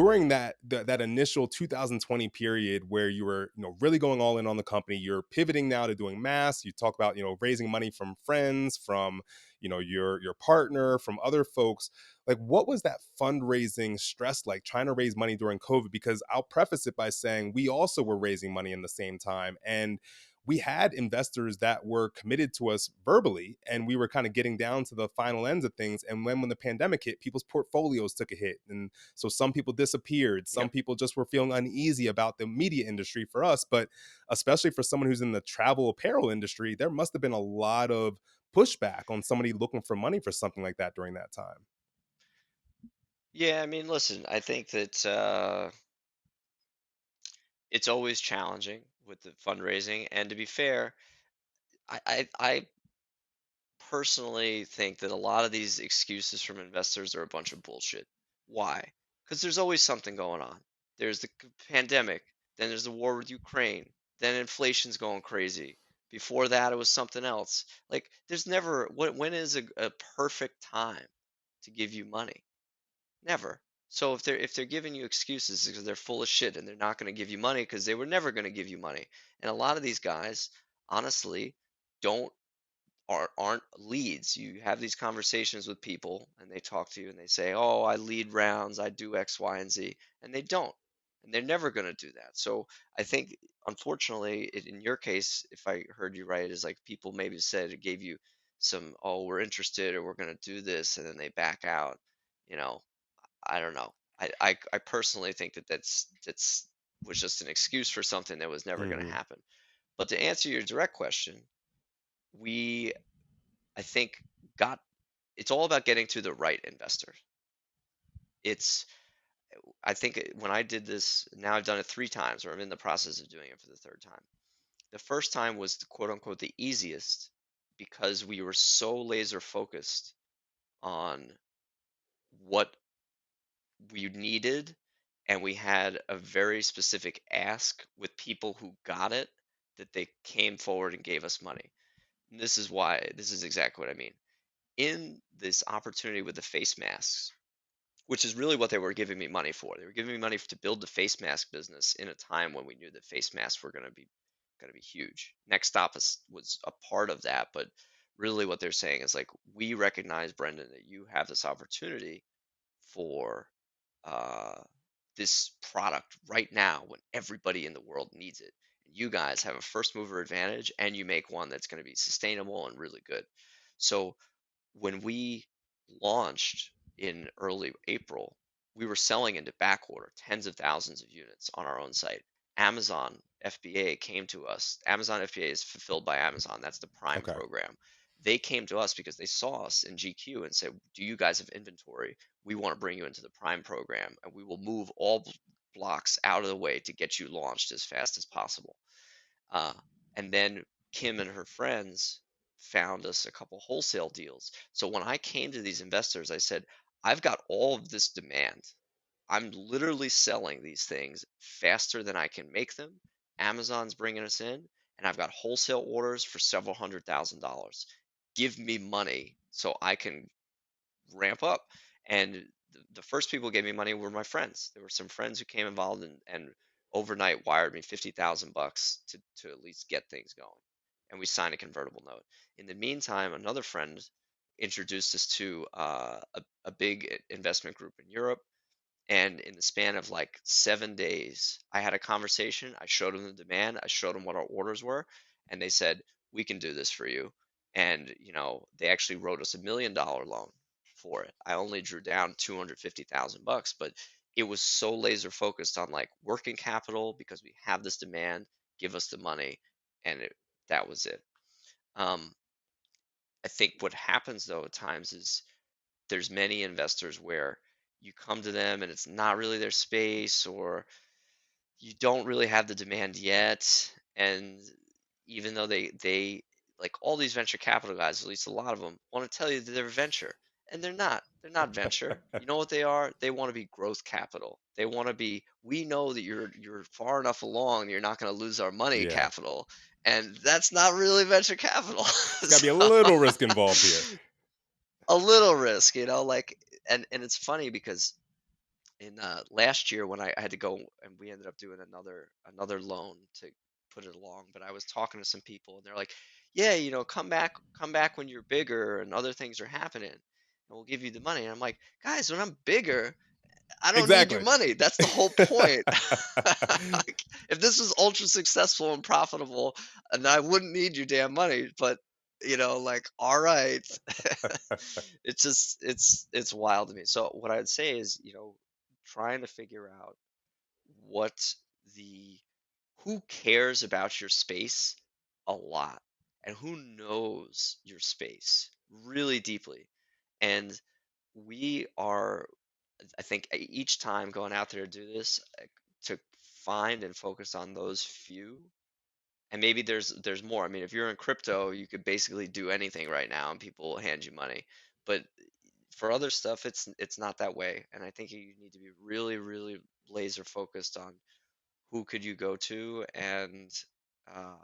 during that initial 2020 period where you were, really going all in on the company, you're pivoting now to doing mass. You talk about, raising money from friends, from, your partner, from other folks. Like, what was that fundraising stress like, trying to raise money during COVID? Because I'll preface it by saying we also were raising money in the same time, and we had investors that were committed to us verbally, and we were kind of getting down to the final ends of things. And when the pandemic hit, people's portfolios took a hit, and so some people disappeared. Some Yep. people just were feeling uneasy about the media industry for us, but especially for someone who's in the travel apparel industry, there must have been a lot of pushback on somebody looking for money for something like that during that time. Yeah, I mean, listen, I think that it's always challenging with the fundraising, and to be fair, I personally think that a lot of these excuses from investors are a bunch of bullshit. Why? Because there's always something going on. There's the pandemic, then there's the war with Ukraine, then inflation's going crazy. Before that, it was something else. Like, there's never, when is a perfect time to give you money? Never. So if they're giving you excuses because they're full of shit and they're not going to give you money because they were never going to give you money. And a lot of these guys, honestly, don't aren't leads. You have these conversations with people and they talk to you and they say, "Oh, I lead rounds, I do X, Y, and Z," and they don't, and they're never going to do that. So I think, unfortunately, in your case, if I heard you right, is like people maybe said it gave you some, "Oh, we're interested or we're going to do this," and then they back out. You know, I don't know. I personally think that that's was just an excuse for something that was never going to Mhm. happen. But to answer your direct question, we I think got it's all about getting to the right investor. It's I think when I did this, now I've done it 3 times, or I'm in the process of doing it for the third time. The first time was the quote unquote the easiest because we were so laser focused on what we needed, and we had a very specific ask with people who got it, that they came forward and gave us money. And this is exactly what I mean. In this opportunity with the face masks, which is really what they were giving me money for. They were giving me money to build the face mask business in a time when we knew that face masks were going to be huge. NxTSTOP was a part of that, but really what they're saying is like, we recognize, Brendan, that you have this opportunity for uh, this product right now when everybody in the world needs it. You guys have a first mover advantage, and you make one that's going to be sustainable and really good. So when we launched in early April, we were selling into back order tens of thousands of units on our own site. Amazon FBA came to us. Amazon FBA is fulfilled by Amazon. That's the Prime Okay. program. They came to us because they saw us in GQ and said, "Do you guys have inventory? We want to bring you into the Prime program, and we will move all blocks out of the way to get you launched as fast as possible." Uh, and then Kim and her friends found us a couple wholesale deals. So when I came to these investors, I said, "I've got all of this demand. I'm literally selling these things faster than I can make them. Amazon's bringing us in, and I've got wholesale orders for several $100,000. Give me money so I can ramp up." And the first people who gave me money were my friends. There were some friends who came involved and overnight wired me $50,000 to at least get things going. And we signed a convertible note. In the meantime, another friend introduced us to a big investment group in Europe. And in the span of like 7 days, I had a conversation. I showed them the demand. I showed them what our orders were. And they said, "We can do this for you." And, they actually wrote us $1 million loan for it. I only drew down 250,000 bucks, but it was so laser focused on like working capital because we have this demand, give us the money. And that was it. Um, I think what happens though at times is there's many investors where you come to them and it's not really their space, or you don't really have the demand yet. And even though they like all these venture capital guys, at least a lot of them want to tell you that they're venture, and they're not venture. You know what they are? They want to be growth capital. They want to be, "We know that you're far enough along, you're not going to lose our money," Yeah. capital. And that's not really venture capital. It's got to be a So little risk involved here. a little risk, like, and it's funny because in last year when I had to go and we ended up doing another loan to put it along. But I was talking to some people and they're like, yeah, come back when you're bigger and other things are happening and we'll give you the money. And I'm like, guys, when I'm bigger, I don't need your Exactly. money. That's the whole point. Like, if this was ultra successful and profitable, and I wouldn't need your damn money, but like, all right. It's wild to me. So what I'd say is, trying to figure out what the who cares about your space a lot and who knows your space really deeply. And we are, I think, each time going out there to do this, to find and focus on those few. And maybe there's more. I mean, if you're in crypto, you could basically do anything right now, and people will hand you money. But for other stuff, it's not that way. And I think you need to be really, really laser focused on who could you go to and uh,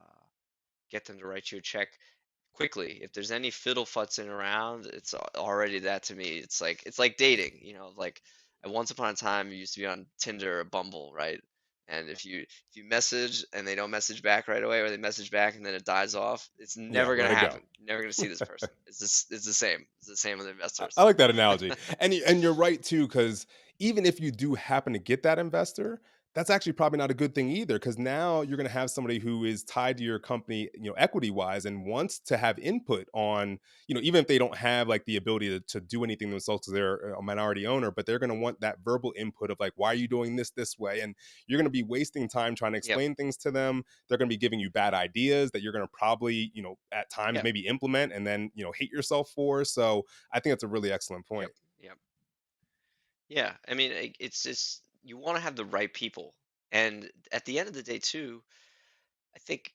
get them to write you a check quickly. If there's any fiddle futzing around, it's already that to me. It's like dating, like once upon a time you used to be on Tinder or Bumble, right? And if you message and they don't message back right away, or they message back and then it dies off, it's Yeah, never let gonna it go. happen. You're never gonna see this person. It's the same. It's the same with I investors. like that analogy, and you're right too, because even if you do happen to get that investor, that's actually probably not a good thing either. Because now you're going to have somebody who is tied to your company, equity wise, and wants to have input on, even if they don't have like the ability to do anything themselves because they're a minority owner, but they're going to want that verbal input of like, why are you doing this way? And you're going to be wasting time trying to Yep. explain things to them. They're going to be giving you bad ideas that you're going to probably, at times Yep. maybe implement and then, hate yourself for. So I think that's a really excellent Yep. point. Yep. Yeah. I mean, it's just you want to have the right people, and at the end of the day, too, I think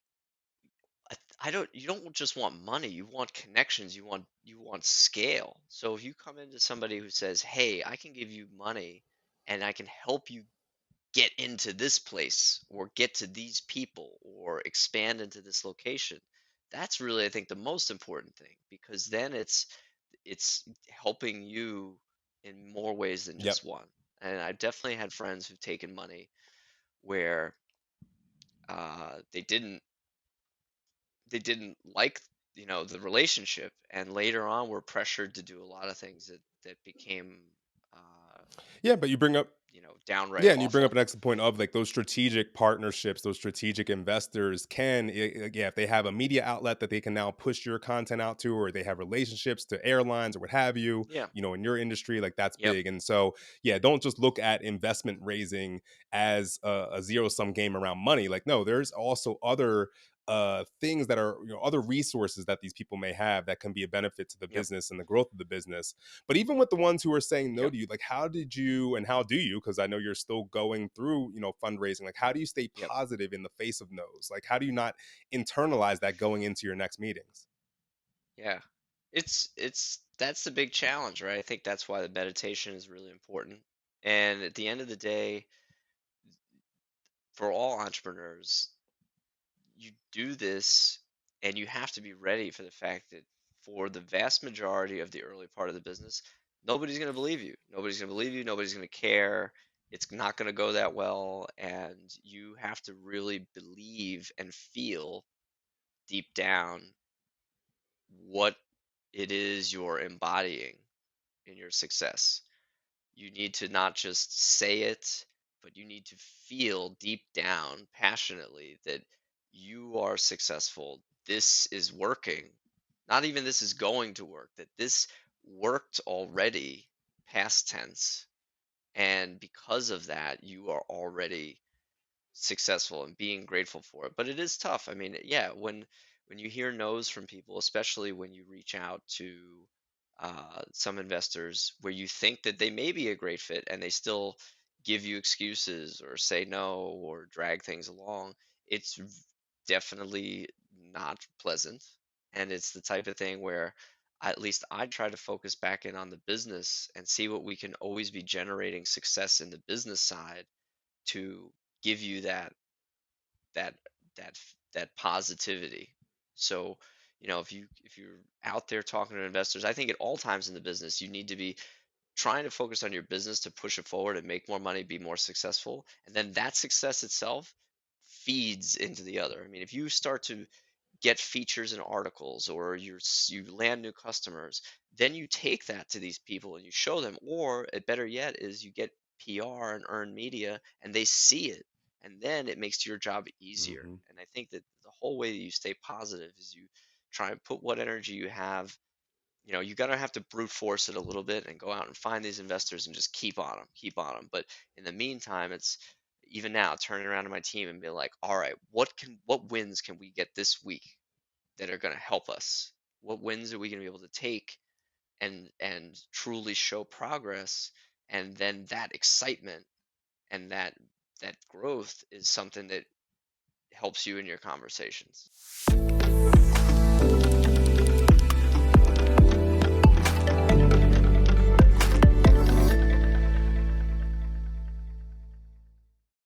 I don't you don't just want money, you want connections, you want scale. So if you come into somebody who says, "Hey, I can give you money and I can help you get into this place or get to these people or expand into this location." That's really, I think, the most important thing, because then it's helping you in more ways than Yep. just one. And I definitely had friends who've taken money where they didn't like the relationship, and later on were pressured to do a lot of things that became uh Yeah, but you bring up downright yeah, and you bring up awful. an excellent point of like those strategic partnerships, those strategic investors can, yeah, if they have a media outlet that they can now push your content out to, or they have relationships to airlines or what have you, Yeah. in your industry, like that's Yep. big. And so, yeah, don't just look at investment raising as a zero sum game around money. Like, no, there's also other things that are, other resources that these people may have that can be a benefit to the Yep. business and the growth of the business. But even with the ones who are saying no Yep. to you, like how did you and how do you, because I know you're still going through, fundraising, like how do you stay Yep. positive in the face of no's? Like how do you not internalize that going into your next meetings? Yeah. It's that's the big challenge, right? I think that's why the meditation is really important. And at the end of the day, for all entrepreneurs, you do this and you have to be ready for the fact that for the vast majority of the early part of the business, nobody's going to believe you. Nobody's going to believe you. Nobody's going to care. It's not going to go that well. And you have to really believe and feel deep down what it is you're embodying in your success. You need to not just say it, but you need to feel deep down passionately that you are successful. This is working. Not even this is going to work, that this worked already, past tense. And because of that, you are already successful and being grateful for it. But it is tough. I mean, yeah, when you hear no's from people, especially when you reach out to some investors where you think that they may be a great fit and they still give you excuses or say no or drag things along, it's definitely not pleasant. And it's the type of thing where at least I try to focus back in on the business and see what we can always be generating success in the business side to give you that that positivity. So, if you're out there talking to investors, I think at all times in the business you need to be trying to focus on your business to push it forward and make more money, be more successful, and then that success itself feeds into the other. I mean, if you start to get features in articles, or you land new customers, then you take that to these people and you show them, or better yet is you get PR and earned media and they see it, and then it makes your job easier. Hmm. And I think that the whole way that you stay positive is you try and put what energy you have. You gotta have to brute force it a little bit and go out and find these investors and just keep on them. But in the meantime, it's even now turning around to my team and being like, all right, what wins can we get this week that are going to help us? What wins are we going to be able to take and truly show progress? And then that excitement and that growth is something that helps you in your conversations.